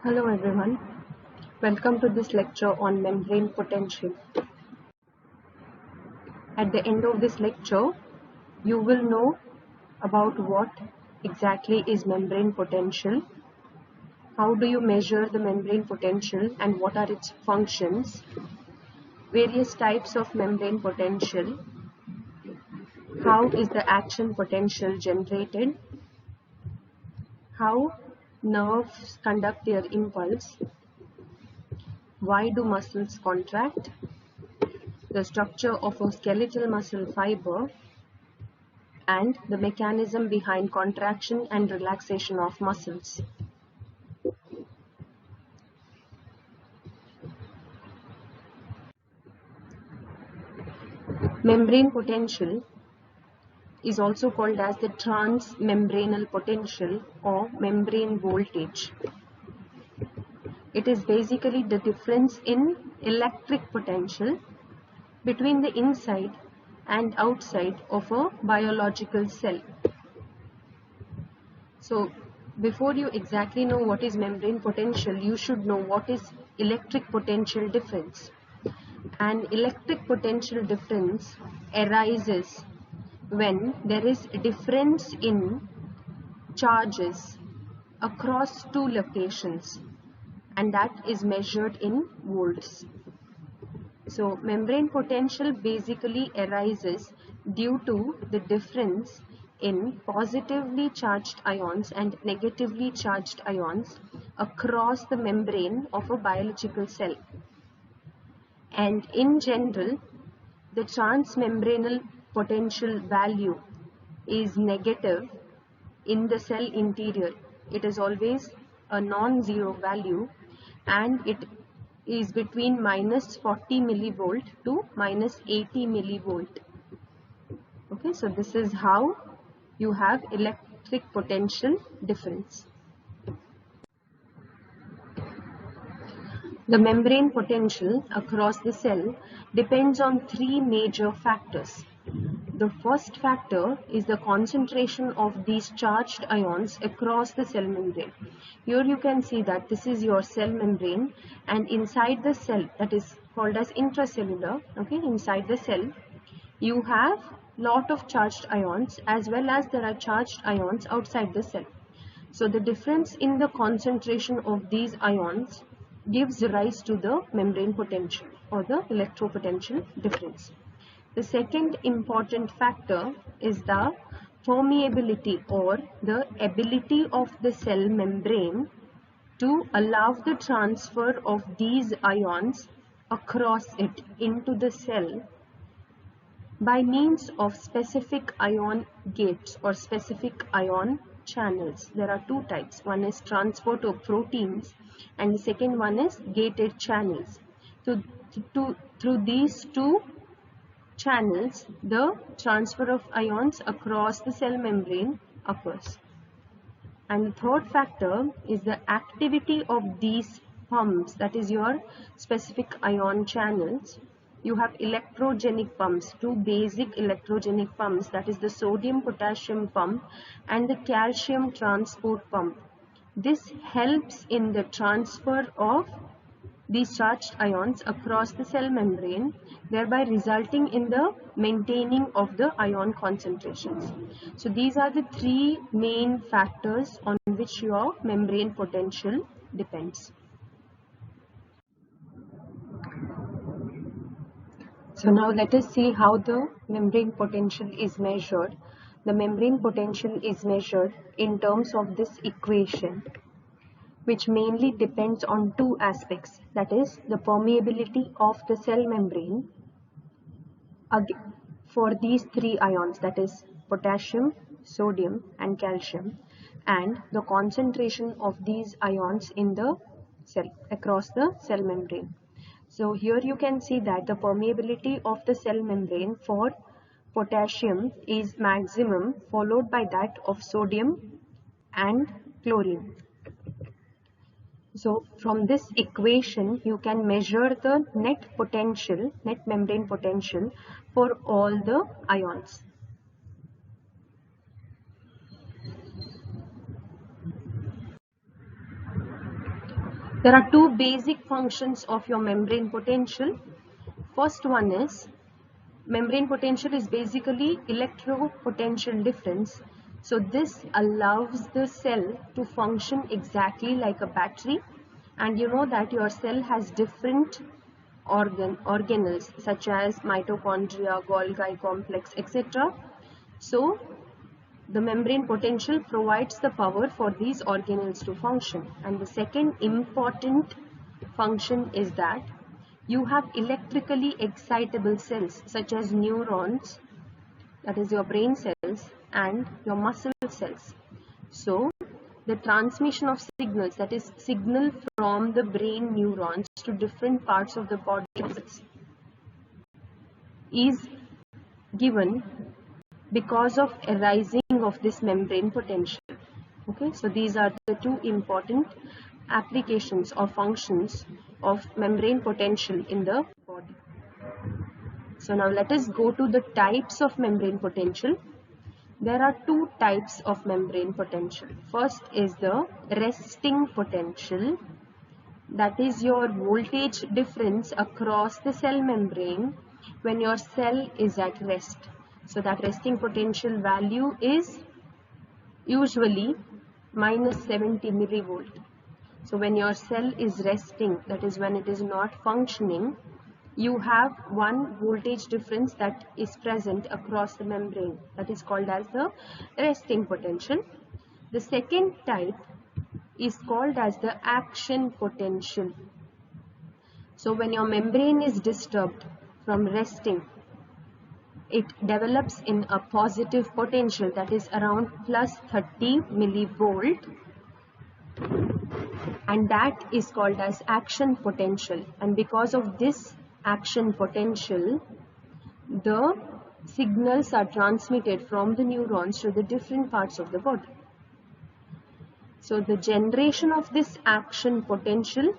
Hello everyone, welcome to this lecture on membrane potential. At the end of this lecture, you will know about what exactly is membrane potential, how do you measure the membrane potential and what are its functions, various types of membrane potential, how is the action potential generated, how nerves conduct their impulse, why do muscles contract, the structure of a skeletal muscle fiber, and the mechanism behind contraction and relaxation of muscles. Membrane potential is also called as the transmembranal potential or membrane voltage. It is basically the difference in electric potential between the inside and outside of a biological cell. So, before you exactly know what is membrane potential, you should know what is electric potential difference. An electric potential difference arises when there is a difference in charges across two locations, and that is measured in volts. So membrane potential basically arises due to the difference in positively charged ions and negatively charged ions across the membrane of a biological cell. And in general, the transmembranal potential value is negative in the cell interior. It is always a non-zero value and it is between minus 40 millivolt to minus 80 millivolt. Okay, so this is how you have electric potential difference. The membrane potential across the cell depends on three major factors. The first factor is the concentration of these charged ions across the cell membrane. Here you can see that this is your cell membrane, and inside the cell, that is called as intracellular, okay, inside the cell, you have lot of charged ions as well as there are charged ions outside the cell. So the difference in the concentration of these ions gives rise to the membrane potential or the electropotential difference. The second important factor is the permeability or the ability of the cell membrane to allow the transfer of these ions across it into the cell by means of specific ion gates or specific ion channels. There are two types. One is transport of proteins and the second one is gated channels. So through these two channels, the transfer of ions across the cell membrane occurs. And the third factor is the activity of these pumps, that is your specific ion channels. You have electrogenic pumps, two basic electrogenic pumps, that is the sodium potassium pump and the calcium transport pump. This helps in the transfer of these charged ions across the cell membrane, thereby resulting in the maintaining of the ion concentrations. So these are the three main factors on which your membrane potential depends. So now let us see how the membrane potential is measured. The membrane potential is measured in terms of this equation, which mainly depends on two aspects, that is the permeability of the cell membrane for these three ions, that is potassium, sodium and calcium, and the concentration of these ions in the cell across the cell membrane. So here you can see that the permeability of the cell membrane for potassium is maximum, followed by that of sodium and chlorine. So from this equation, you can measure the net potential, net membrane potential for all the ions. There are two basic functions of your membrane potential. First one is, membrane potential is basically electropotential difference. So this allows the cell to function exactly like a battery, and you know that your cell has different organelles such as mitochondria, Golgi complex, etc. So the membrane potential provides the power for these organelles to function. And the second important function is that you have electrically excitable cells such as neurons, that is your brain cells, and your muscle cells. So the transmission of signals, that is signal from the brain neurons to different parts of the body, is given because of arising of this membrane potential. Okay, so these are the two important applications or functions of membrane potential in the body. So now let us go to the types of membrane potential. There are two types of membrane potential. First is the resting potential, that is your voltage difference across the cell membrane when your cell is at rest. So that resting potential value is usually minus 70 millivolt. So when your cell is resting, that is when it is not functioning, you have one voltage difference that is present across the membrane, that is called as the resting potential. The second type is called as the action potential. So when your membrane is disturbed from resting, it develops in a positive potential, that is around plus 30 millivolt, and that is called as action potential. And because of this action potential, the signals are transmitted from the neurons to the different parts of the body. So the generation of this action potential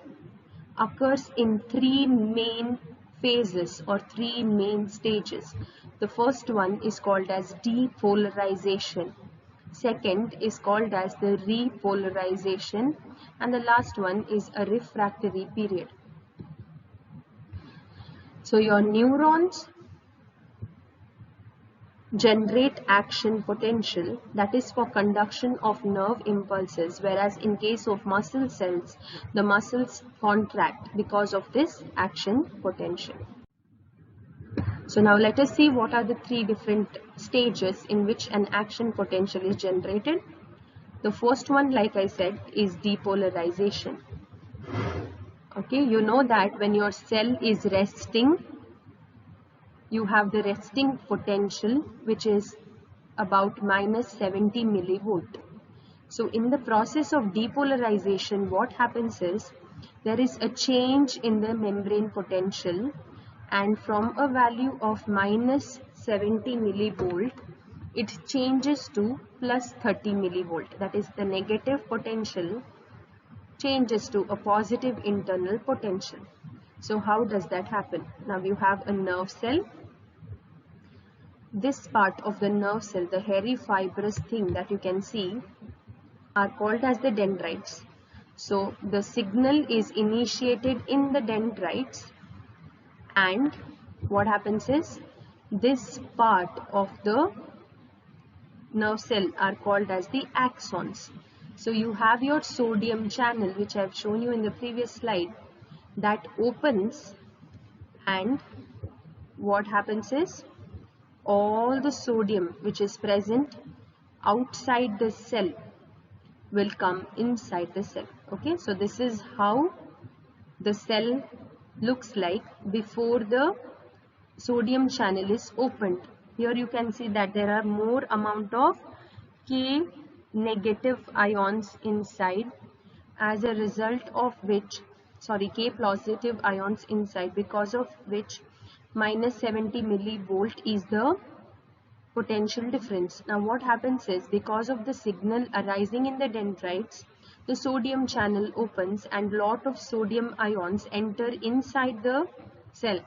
occurs in three main phases or three main stages. The first one is called as depolarization. Second is called as the repolarization, and the last one is a refractory period. So your neurons generate action potential, that is for conduction of nerve impulses, whereas in case of muscle cells, the muscles contract because of this action potential. So now let us see what are the three different stages in which an action potential is generated. The first one, like I said, is depolarization. Okay, you know that when your cell is resting, you have the resting potential, which is about minus 70 millivolt. So in the process of depolarization, what happens is there is a change in the membrane potential, and from a value of minus 70 millivolt, it changes to plus 30 millivolt. That is, the negative potential changes to a positive internal potential. So how does that happen? Now you have a nerve cell. This part of the nerve cell, the hairy fibrous thing that you can see, are called as the dendrites. So the signal is initiated in the dendrites, and what happens is this part of the nerve cell are called as the axons. So you have your sodium channel, which I have shown you in the previous slide, that opens, and what happens is all the sodium which is present outside the cell will come inside the cell. Okay, so this is how the cell looks like before the sodium channel is opened. Here you can see that there are more amount of K negative ions inside, as a result of which, K positive ions inside, because of which minus 70 millivolt is the potential difference. Now what happens is, because of the signal arising in the dendrites, the sodium channel opens and lot of sodium ions enter inside the cell,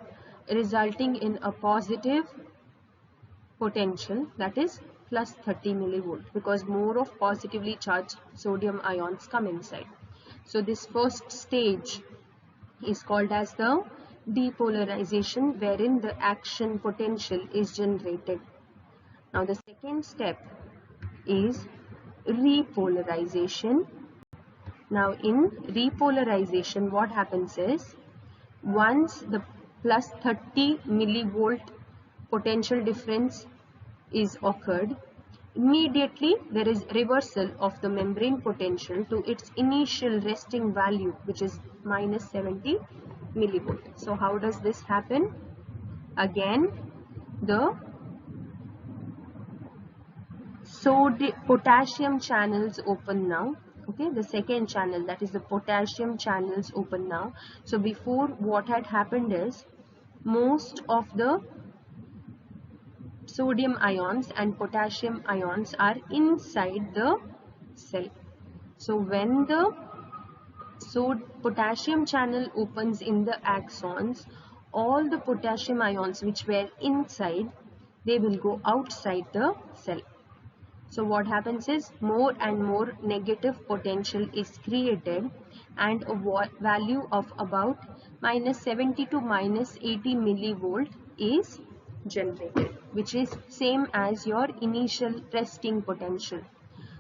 resulting in a positive potential, that is plus 30 millivolt, because more of positively charged sodium ions come inside. So this first stage is called as the depolarization, wherein the action potential is generated. Now the second step is repolarization. Now in repolarization, what happens is, once the plus 30 millivolt potential difference is occurred, immediately there is reversal of the membrane potential to its initial resting value, which is minus 70 millivolt. So how does this happen? Again, the potassium channels open now. Okay, the second channel, that is the potassium channels, open now. So before, what had happened is, most of the sodium ions and potassium ions are inside the cell. So when the potassium channel opens in the axons, all the potassium ions which were inside, they will go outside the cell. So what happens is, more and more negative potential is created, and a value of about minus 70 to minus 80 millivolt is generated, which is same as your initial resting potential.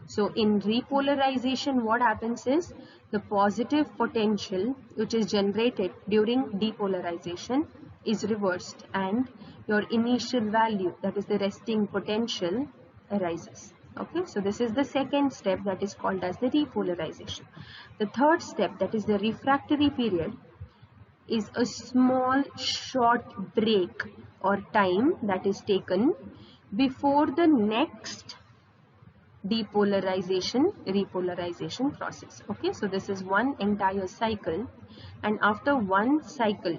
So in repolarization, what happens is, the positive potential which is generated during depolarization is reversed, and your initial value, that is the resting potential, arises. Okay, so this is the second step, that is called as the repolarization. The third step, that is the refractory period, is a small short break or time that is taken before the next repolarization process. Okay, so this is one entire cycle, and after one cycle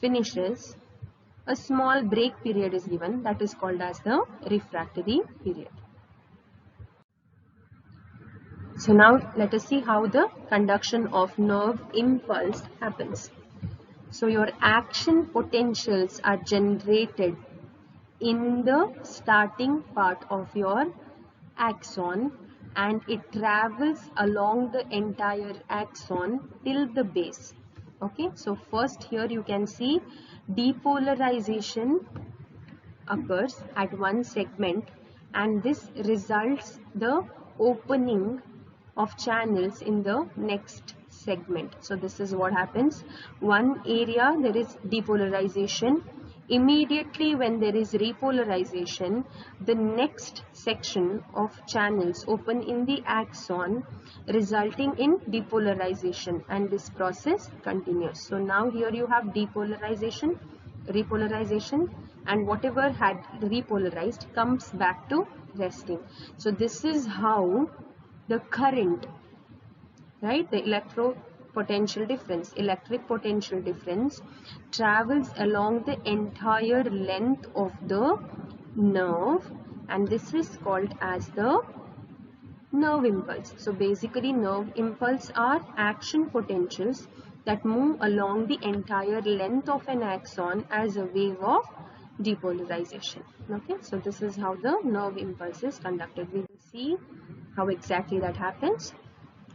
finishes, a small break period is given, that is called as the refractory period. So now let us see how the conduction of nerve impulse happens. So your action potentials are generated in the starting part of your axon, and it travels along the entire axon till the base. Okay, so first here you can see depolarization occurs at one segment, and this results the opening of channels in the next segment. So this is what happens. One area there is depolarization. Immediately when there is repolarization, the next section of channels open in the axon, resulting in depolarization, and this process continues. So now here you have depolarization, repolarization, and whatever had repolarized comes back to resting. So this is how the current, right, the electric potential difference travels along the entire length of the nerve, and this is called as the nerve impulse. So basically nerve impulse are action potentials that move along the entire length of an axon as a wave of depolarization. Okay, so this is how the nerve impulse is conducted. We will see how exactly that happens.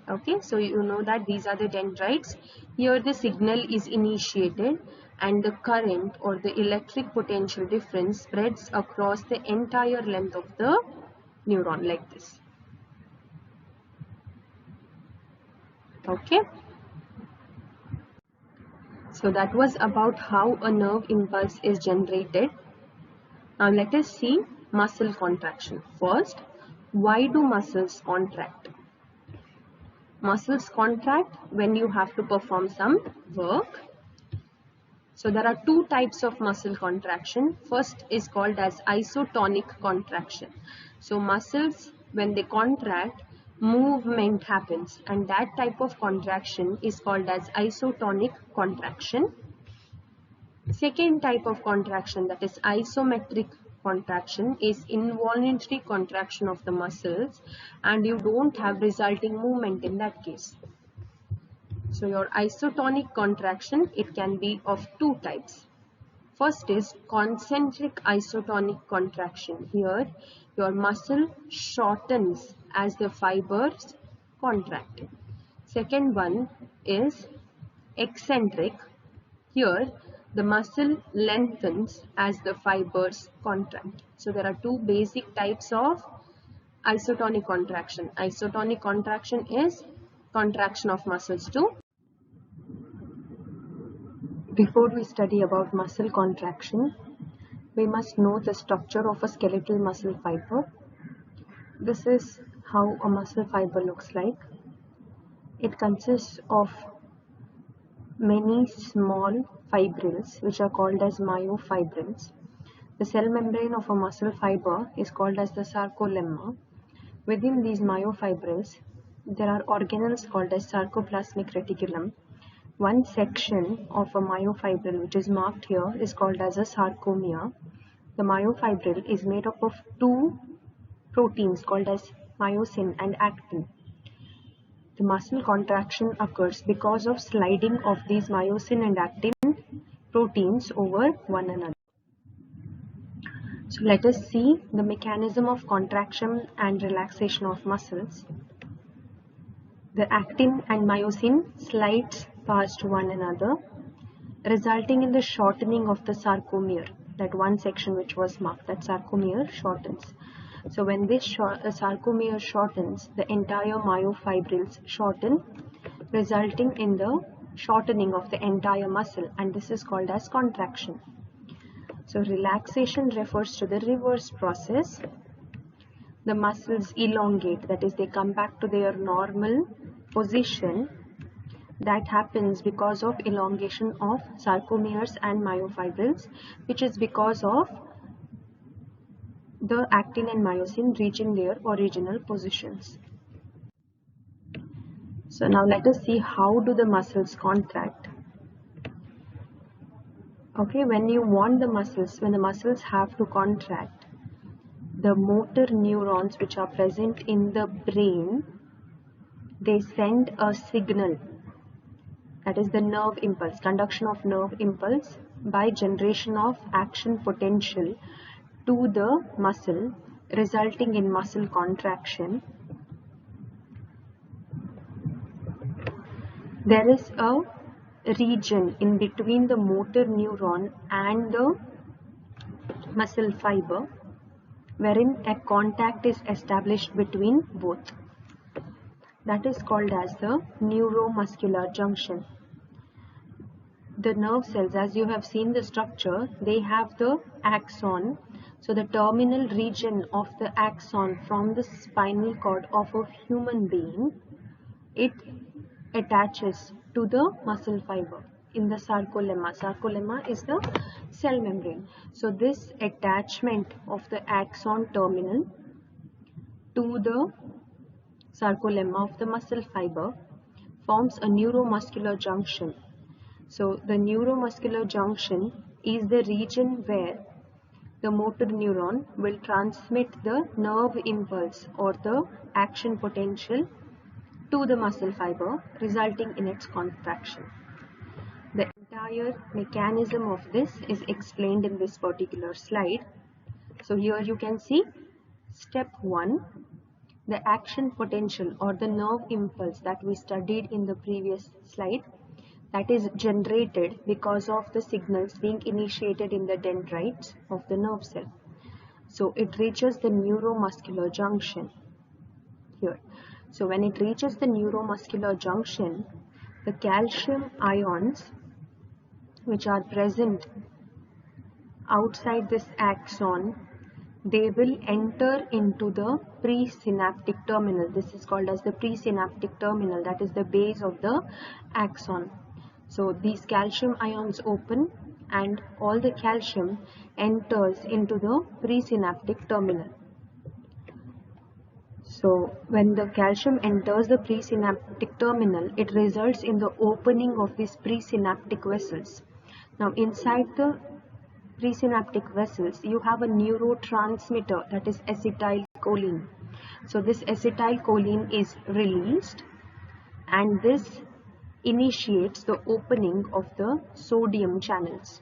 Okay, so you know that these are the dendrites. Here the signal is initiated, and the current or the electric potential difference spreads across the entire length of the neuron like this. Okay, so that was about how a nerve impulse is generated. Now let us see muscle contraction. First, why do muscles contract? Muscles contract when you have to perform some work. So there are two types of muscle contraction. First is called as isotonic contraction. So muscles, when they contract, movement happens, and that type of contraction is called as isotonic contraction. Second type of contraction, that is isometric contraction, is involuntary contraction of the muscles, and you don't have resulting movement in that case. So your isotonic contraction, it can be of two types. First is concentric isotonic contraction. Here your muscle shortens as the fibers contract. Second one is eccentric. Here, the muscle lengthens as the fibers contract. So there are two basic types of isotonic contraction. Isotonic contraction is contraction of muscles too. Before we study about muscle contraction, we must know the structure of a skeletal muscle fiber. This is how a muscle fiber looks like. It consists of many small fibrils which are called as myofibrils. The cell membrane of a muscle fiber is called as the sarcolemma. Within these myofibrils, there are organelles called as sarcoplasmic reticulum. One section of a myofibril which is marked here is called as a sarcomere. The myofibril is made up of two proteins called as myosin and actin. The muscle contraction occurs because of sliding of these myosin and actin proteins over one another. So let us see the mechanism of contraction and relaxation of muscles. The actin and myosin slides past one another, resulting in the shortening of the sarcomere. That one section which was marked, that sarcomere shortens. So when this sarcomere shortens, the entire myofibrils shorten, resulting in the shortening of the entire muscle, and this is called as contraction. So relaxation refers to the reverse process. The muscles elongate, that is, they come back to their normal position. That happens because of elongation of sarcomeres and myofibrils, which is because of the actin and myosin reaching their original positions. So now let us see how do the muscles contract. Okay, when you want the muscles, when the muscles have to contract, the motor neurons which are present in the brain, they send a signal, that is the nerve impulse, conduction of nerve impulse by generation of action potential to the muscle, resulting in muscle contraction. There is a region in between the motor neuron and the muscle fiber wherein a contact is established between both. That is called as the neuromuscular junction. The nerve cells, as you have seen the structure, they have the axon. So the terminal region of the axon from the spinal cord of a human being, it attaches to the muscle fiber in the sarcolemma. Sarcolemma is the cell membrane. So this attachment of the axon terminal to the sarcolemma of the muscle fiber forms a neuromuscular junction. So the neuromuscular junction is the region where the motor neuron will transmit the nerve impulse or the action potential to the muscle fiber, resulting in its contraction. The entire mechanism of this is explained in this particular slide. So here you can see step 1, the action potential or the nerve impulse that we studied in the previous slide, that is generated because of the signals being initiated in the dendrites of the nerve cell. So it reaches the neuromuscular junction here. So when it reaches the neuromuscular junction, the calcium ions which are present outside this axon, they will enter into the presynaptic terminal. This is called as the presynaptic terminal, that is the base of the axon. So these calcium ions open and all the calcium enters into the presynaptic terminal. So when the calcium enters the presynaptic terminal, it results in the opening of these presynaptic vessels. Now inside the presynaptic vessels, you have a neurotransmitter, that is acetylcholine. So this acetylcholine is released and this initiates the opening of the sodium channels.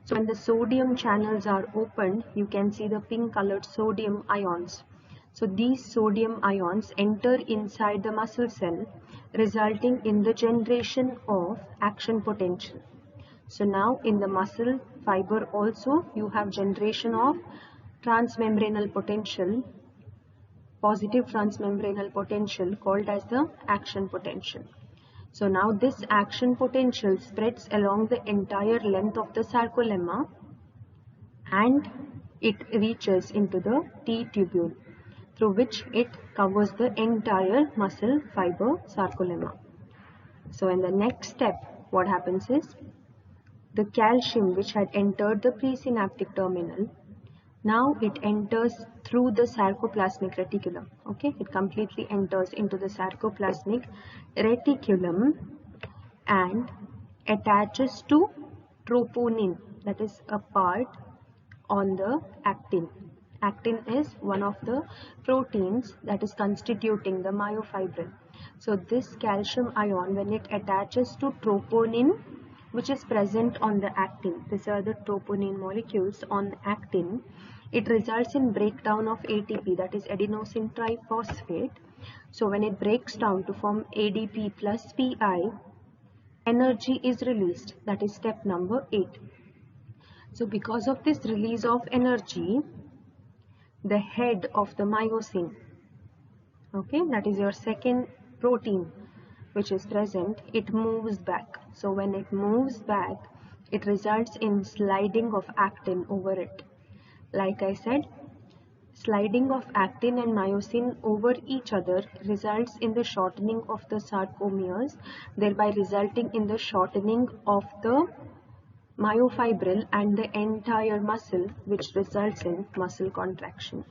So when the sodium channels are opened, you can see the pink colored sodium ions. So these sodium ions enter inside the muscle cell, resulting in the generation of action potential. So now in the muscle fiber also you have generation of transmembranal potential, positive transmembranal potential called as the action potential. So now this action potential spreads along the entire length of the sarcolemma and it reaches into the T tubule, through which it covers the entire muscle fiber sarcolemma. So in the next step, what happens is the calcium which had entered the presynaptic terminal, now it enters through the sarcoplasmic reticulum. Okay, it completely enters into the sarcoplasmic reticulum and attaches to troponin, that is a part on the actin. Actin is one of the proteins that is constituting the myofibril. So this calcium ion, when it attaches to troponin, which is present on the actin, these are the troponin molecules on the actin, it results in breakdown of ATP, that is adenosine triphosphate. So when it breaks down to form ADP plus PI, energy is released, that is step number 8. So because of this release of energy, the head of the myosin, okay, that is your second protein which is present, it moves back. So when it moves back, it results in sliding of actin over it. Like I said, sliding of actin and myosin over each other results in the shortening of the sarcomeres, thereby resulting in the shortening of the myofibril and the entire muscle, which results in muscle contraction.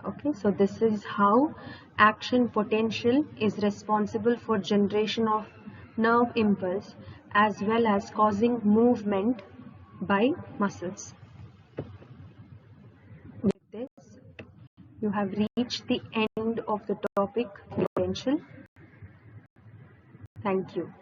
Okay, so this is how action potential is responsible for generation of nerve impulse as well as causing movement by muscles. With this, you have reached the end of the topic potential. Thank you.